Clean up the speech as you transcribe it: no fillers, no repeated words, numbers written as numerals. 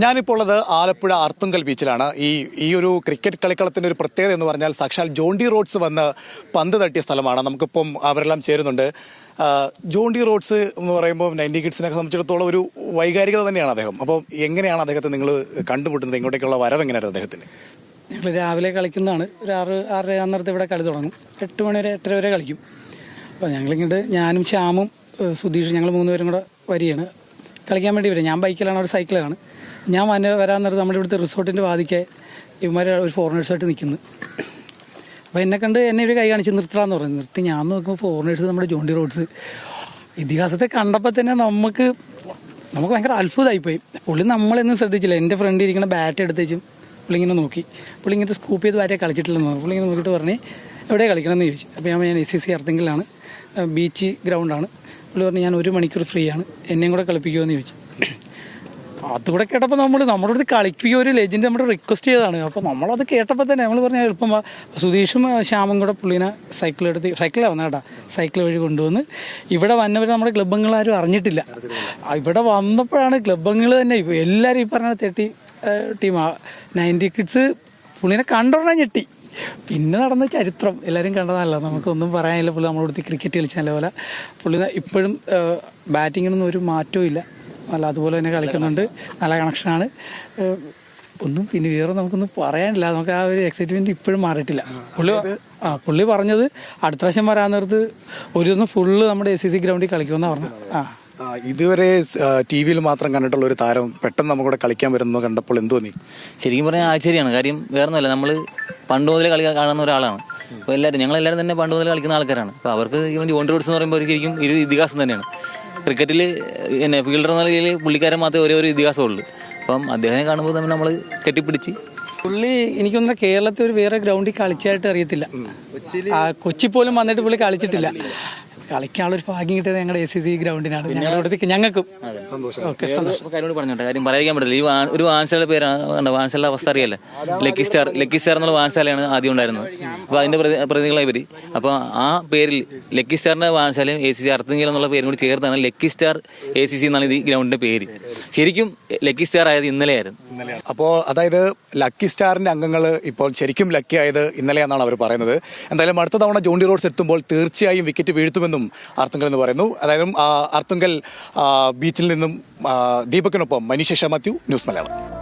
ഞാനിപ്പോൾ ഉള്ളത് ആലപ്പുഴ അർത്തുങ്കൽ ബീച്ചിലാണ്. ഈ ഒരു ക്രിക്കറ്റ് കളിക്കളത്തിൻ്റെ ഒരു പ്രത്യേകത എന്ന് പറഞ്ഞാൽ സാക്ഷാൽ ജോൺ ഡി റോഡ്സ് വന്ന് പന്ത് തട്ടിയ സ്ഥലമാണ്. നമുക്കിപ്പം അവരെല്ലാം ചേരുന്നുണ്ട്. ജോൺ ഡി റോഡ്സ് എന്ന് പറയുമ്പോൾ 90 കിഡ്സിനെ സംബന്ധിച്ചിടത്തോളം ഒരു വൈകാരികത തന്നെയാണ് അദ്ദേഹം. അപ്പോൾ എങ്ങനെയാണ് അദ്ദേഹത്തെ നിങ്ങൾ കണ്ടുമുട്ടുന്നത്? ഇങ്ങോട്ടേക്കുള്ള വരവ് എങ്ങനെയായിരുന്നു അദ്ദേഹത്തിന്? ഞങ്ങൾ രാവിലെ കളിക്കുന്നതാണ്. ഒരു 6-6 അന്നേരത്ത് ഇവിടെ കളി തുടങ്ങും. 8 മണി വരെ 8:30 വരെ കളിക്കും. അപ്പോൾ ഞങ്ങളിങ്ങോട്ട് ഞാനും ശ്യാമും സുധീഷും ഞങ്ങൾ 3 പേരും കൂടെ വരികയാണ് കളിക്കാൻ വേണ്ടി വരും. ഞാൻ ബൈക്കിലാണ്, അവർ സൈക്കിളാണ്. ഞാൻ വരാൻ നേരത്ത് നമ്മുടെ ഇവിടുത്തെ റിസോർട്ടിൻ്റെ വാതിക്കെ ഇവന്മാർ ഒരു ഫോറിനേഴ്സായിട്ട് നിൽക്കുന്നു. അപ്പോൾ എന്നെ കണ്ട് എന്നെ ഒരു കൈ കാണിച്ച് നിർത്താമെന്ന് പറഞ്ഞു. നിർത്തി ഞാൻ നോക്കുമ്പോൾ ഫോറിനേഴ്സ് നമ്മുടെ ജോൺ ഡി റോഡ്സ്. ഇതിഹാസത്തെ കണ്ടപ്പോൾ തന്നെ നമുക്ക് ഭയങ്കര അത്ഭുതമായിപ്പോയി. പുള്ളി നമ്മളെന്നും ശ്രദ്ധിച്ചില്ല. എൻ്റെ ഫ്രണ്ട് ഇരിക്കുന്ന ബാറ്റ് എടുത്തേച്ചും പുള്ളി ഇങ്ങനെ നോക്കി. പുള്ളി ഇങ്ങനത്തെ സ്കൂപ്പ് ചെയ്ത് ബാറ്റേ കളിച്ചിട്ടില്ലെന്ന് പറഞ്ഞു. പുള്ളി ഇങ്ങനെ നോക്കിയിട്ട് പറഞ്ഞ് എവിടെ കളിക്കണമെന്ന് ചോദിച്ചു. അപ്പോൾ ഞാൻ SCC അർത്തുങ്കലാണ്, ബീച്ച് ഗ്രൗണ്ടാണ്. പുള്ളി പറഞ്ഞു ഞാൻ 1 മണിക്കൂർ ഫ്രീ ആണ്, എന്നെയും കൂടെ കളിപ്പിക്കുമെന്ന് ചോദിച്ചു. അതുകൂടെ കേട്ടപ്പോൾ നമ്മുടെ അടുത്ത് കളിപ്പിക്കുക ഒരു ലെജൻഡ് നമ്മുടെ റിക്വസ്റ്റ് ചെയ്തതാണ്. അപ്പോൾ നമ്മളത് കേട്ടപ്പോൾ തന്നെ നമ്മൾ പറഞ്ഞാൽ എളുപ്പം സുധീഷും ശ്യാമും കൂടെ പുള്ളീനെ സൈക്കിളാണ് വന്ന കേട്ടോ, സൈക്കിൾ വഴി കൊണ്ടുവന്ന് ഇവിടെ വന്നവർ നമ്മുടെ ക്ലബ്ബംഗങ്ങളാരും അറിഞ്ഞിട്ടില്ല. ഇവിടെ വന്നപ്പോഴാണ് ക്ലബ്ബംഗങ്ങൾ തന്നെ ഇപ്പോൾ എല്ലാവരും ഈ പറഞ്ഞ 30 ടീമാ 90 കിഡ്സ് പുള്ളീനെ കണ്ടോണ്ടാ ഞെട്ടി. പിന്നെ നടന്ന ചരിത്രം എല്ലാവരും കണ്ടതല്ല, നമുക്കൊന്നും പറയാനില്ല. പുള്ളി നമ്മളോടത്ത് ക്രിക്കറ്റ് കളിച്ച നല്ല പോലെ പുള്ളി ഇപ്പോഴും ബാറ്റിങ്ങിനൊന്നും ഒരു മാറ്റവും ഇല്ല, നല്ല അതുപോലെ തന്നെ കളിക്കുന്നുണ്ട്, നല്ല കണക്ഷനാണ്. ഒന്നും പിന്നെ വേറെ നമുക്കൊന്നും പറയാനില്ല. നമുക്ക് ആ ഒരു എക്സൈറ്റ്മെൻറ്റ് ഇപ്പോഴും മാറിയിട്ടില്ല. പുള്ളി പറഞ്ഞത് അടുത്ത പ്രാവശ്യം വരാൻ നേരത്ത് ഒരു ദിവസം ഫുള്ള് നമ്മുടെ SCC ഗ്രൗണ്ടിൽ കളിക്കുമെന്നാണ് പറഞ്ഞത്. ഇതുവരെ TV-യിൽ മാത്രം കണ്ടിട്ടുള്ള ഒരു താരം പെട്ടെന്ന് നമുക്കിവിടെ കളിക്കാൻ വരുന്നത് കണ്ടപ്പോൾ എന്ത് തോന്നി? ശരിക്കും പറഞ്ഞാൽ ആശ്ചര്യമാണ്. കാര്യം വേറൊന്നുമല്ല, നമ്മൾ പണ്ട് മുതലേ കളി കാണുന്ന ഒരാളാണ്. അപ്പോൾ ഞങ്ങളെല്ലാവരും തന്നെ പണ്ട് മുതലേ കളിക്കുന്ന ആൾക്കാരാണ്. അപ്പോൾ അവർക്ക് ഇവൻ ജോൺ ഡി റോഡ്സ് എന്ന് പറയുമ്പോൾ ശരിക്കും ഒരു ഇതിഹാസം തന്നെയാണ്. ക്രിക്കറ്റിൽ ഫീൽഡർ എന്ന നിലയിൽ പുള്ളിക്കാരൻ മാത്രമേ ഒരു ഇതിഹാസമുള്ളൂ. അപ്പം അദ്ദേഹം കാണുമ്പോൾ തന്നെ നമ്മൾ കെട്ടിപ്പിടിച്ച്. പുള്ളി എനിക്കൊന്നും കേരളത്തിൽ ഒരു വേറെ ഗ്രൗണ്ടിൽ കളിച്ചായിട്ട് അറിയത്തില്ല. കൊച്ചി പോലും വന്നിട്ട് പുള്ളി കളിച്ചിട്ടില്ല. കളിക്കാനുള്ളൊരു ഭാഗ്യം കിട്ടിയത് ഞങ്ങളുടെ SCC ഗ്രൗണ്ടിനാണ്. ഞങ്ങൾക്കും കാര്യങ്ങൾ പറഞ്ഞോട്ടെ, കാര്യം പറയാൻ പറ്റില്ല. ഈ ഒരു വാൻശാലയുടെ പേരാണ്, വാൻശാലയുടെ അവസ്ഥ അറിയാല്ലേ, ലക്കി സ്റ്റാർ എന്നുള്ള വാൻശാലയാണ് ആദ്യം ഉണ്ടായിരുന്നത്. അപ്പോൾ അതിന്റെ പ്രതിനിധികളായി വരും. അപ്പോൾ ആ പേരിൽ ലക്കി സ്റ്റാറിന്റെ വാൻശാലയും SCC അർത്തുങ്കൽ എന്നുള്ള പേരും കൂടി ചേർത്താണ് ലക്കി സ്റ്റാർ SCC എന്നാണ് ഈ ഗ്രൗണ്ടിന്റെ പേര്. ശരിക്കും ലക്കി സ്റ്റാർ ആയത് ഇന്നലെയായിരുന്നു. അപ്പോൾ അതായത് ലക്കി സ്റ്റാറിന്റെ അംഗങ്ങൾ ഇപ്പോൾ ശരിക്കും ലക്കി ആയത് ഇന്നലെയാണെന്നാണ് അവർ പറയുന്നത്. എന്തായാലും അടുത്ത തവണ ജോൺ ഡി റോഡ്സ് എത്തുമ്പോൾ തീർച്ചയായും വിക്കറ്റ് വീഴ്ത്തുമെന്നും അർത്തുങ്കൽ എന്ന് പറയുന്നു. അതായത് അർത്തുങ്കൽ ബീച്ചിൽ നിന്നും ദീപകിനൊപ്പം മനീഷ മാത്യു, ന്യൂസ് മലയാളം.